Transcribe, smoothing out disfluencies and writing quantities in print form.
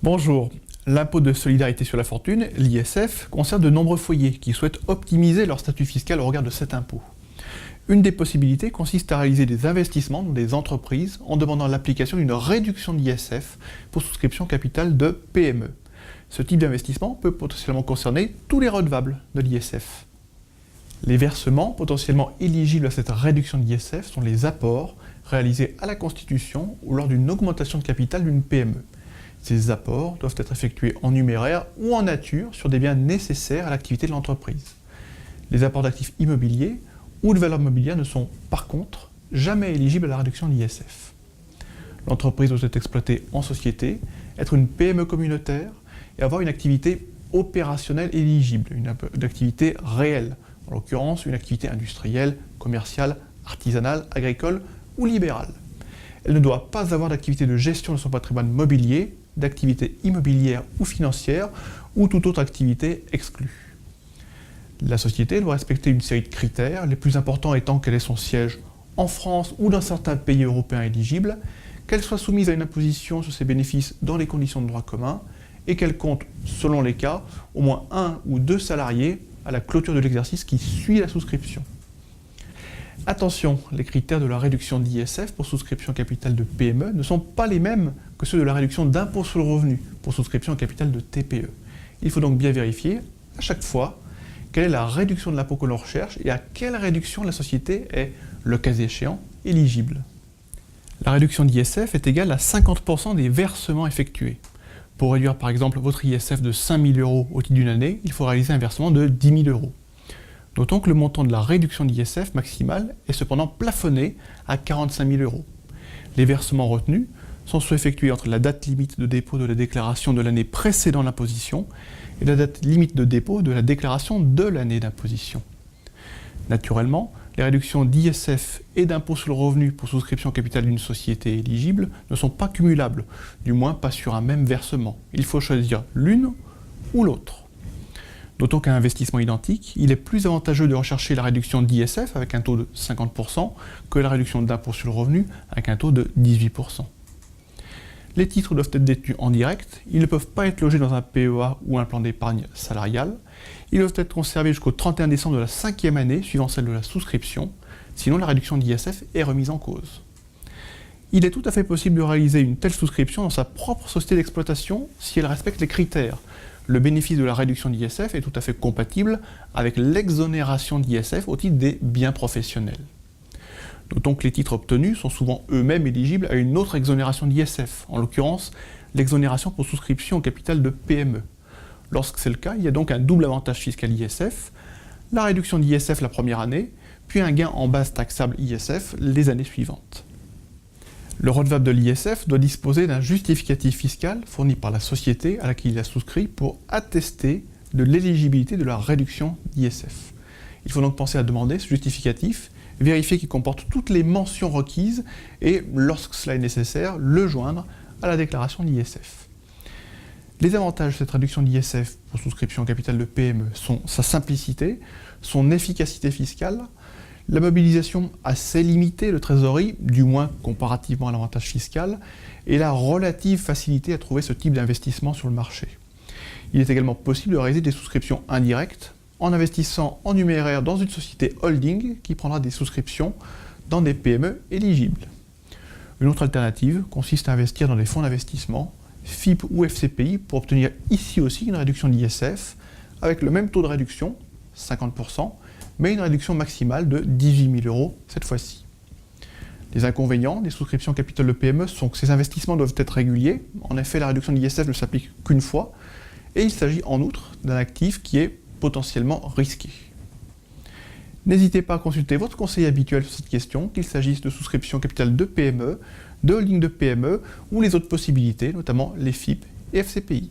Bonjour. L'impôt de solidarité sur la fortune, l'ISF, concerne de nombreux foyers qui souhaitent optimiser leur statut fiscal au regard de cet impôt. Une des possibilités consiste à réaliser des investissements dans des entreprises en demandant l'application d'une réduction d'ISF pour souscription capitale de PME. Ce type d'investissement peut potentiellement concerner tous les redevables de l'ISF. Les versements potentiellement éligibles à cette réduction d'ISF sont les apports réalisés à la constitution ou lors d'une augmentation de capital d'une PME. Ces apports doivent être effectués en numéraire ou en nature sur des biens nécessaires à l'activité de l'entreprise. Les apports d'actifs immobiliers ou de valeurs mobilières ne sont par contre jamais éligibles à la réduction de l'ISF. L'entreprise doit être exploitée en société, être une PME communautaire et avoir une activité opérationnelle éligible, une activité réelle, en l'occurrence une activité industrielle, commerciale, artisanale, agricole ou libérale. Elle ne doit pas avoir d'activité de gestion de son patrimoine mobilier, d'activité immobilière ou financière ou toute autre activité exclue. La société doit respecter une série de critères, les plus importants étant qu'elle ait son siège en France ou dans certains pays européens éligibles, qu'elle soit soumise à une imposition sur ses bénéfices dans les conditions de droit commun et qu'elle compte, selon les cas, au moins 1 ou 2 salariés à la clôture de l'exercice qui suit la souscription. Attention, les critères de la réduction d'ISF pour souscription capitale de PME ne sont pas les mêmes que ceux de la réduction d'impôt sur le revenu pour souscription capitale de TPE. Il faut donc bien vérifier, à chaque fois, quelle est la réduction de l'impôt que l'on recherche et à quelle réduction la société est, le cas échéant, éligible. La réduction d'ISF est égale à 50% des versements effectués. Pour réduire par exemple votre ISF de 5 000 € au titre d'une année, il faut réaliser un versement de 10 000 €. Notons que le montant de la réduction d'ISF maximale est cependant plafonné à 45 000 €. Les versements retenus sont ceux effectués entre la date limite de dépôt de la déclaration de l'année précédant l'imposition et la date limite de dépôt de la déclaration de l'année d'imposition. Naturellement, les réductions d'ISF et d'impôt sur le revenu pour souscription capitale d'une société éligible ne sont pas cumulables, du moins pas sur un même versement. Il faut choisir l'une ou l'autre. Notons qu'à un investissement identique, il est plus avantageux de rechercher la réduction d'ISF avec un taux de 50% que la réduction d'impôt sur le revenu avec un taux de 18%. Les titres doivent être détenus en direct, ils ne peuvent pas être logés dans un PEA ou un plan d'épargne salariale, ils doivent être conservés jusqu'au 31 décembre de la 5e année suivant celle de la souscription, sinon la réduction d'ISF est remise en cause. Il est tout à fait possible de réaliser une telle souscription dans sa propre société d'exploitation si elle respecte les critères. Le bénéfice de la réduction d'ISF est tout à fait compatible avec l'exonération d'ISF au titre des biens professionnels. Notons que les titres obtenus sont souvent eux-mêmes éligibles à une autre exonération d'ISF, en l'occurrence l'exonération pour souscription au capital de PME. Lorsque c'est le cas, il y a donc un double avantage fiscal ISF, la réduction d'ISF la première année, puis un gain en base taxable ISF les années suivantes. Le redevable de l'ISF doit disposer d'un justificatif fiscal fourni par la société à laquelle il a souscrit pour attester de l'éligibilité de la réduction d'ISF. Il faut donc penser à demander ce justificatif, vérifier qu'il comporte toutes les mentions requises et, lorsque cela est nécessaire, le joindre à la déclaration d'ISF. Les avantages de cette réduction d'ISF pour souscription au capital de PME sont sa simplicité, son efficacité fiscale, la mobilisation assez limitée de trésorerie, du moins comparativement à l'avantage fiscal, et la relative facilité à trouver ce type d'investissement sur le marché. Il est également possible de réaliser des souscriptions indirectes en investissant en numéraire dans une société holding qui prendra des souscriptions dans des PME éligibles. Une autre alternative consiste à investir dans des fonds d'investissement, FIP ou FCPI, pour obtenir ici aussi une réduction d'ISF avec le même taux de réduction, 50%, mais une réduction maximale de 18 000 € cette fois-ci. Les inconvénients des souscriptions capitale de PME sont que ces investissements doivent être réguliers. En effet, la réduction d'ISF ne s'applique qu'une fois, et il s'agit en outre d'un actif qui est potentiellement risqué. N'hésitez pas à consulter votre conseiller habituel sur cette question, qu'il s'agisse de souscription capitale de PME, de holding de PME ou les autres possibilités, notamment les FIP et FCPI.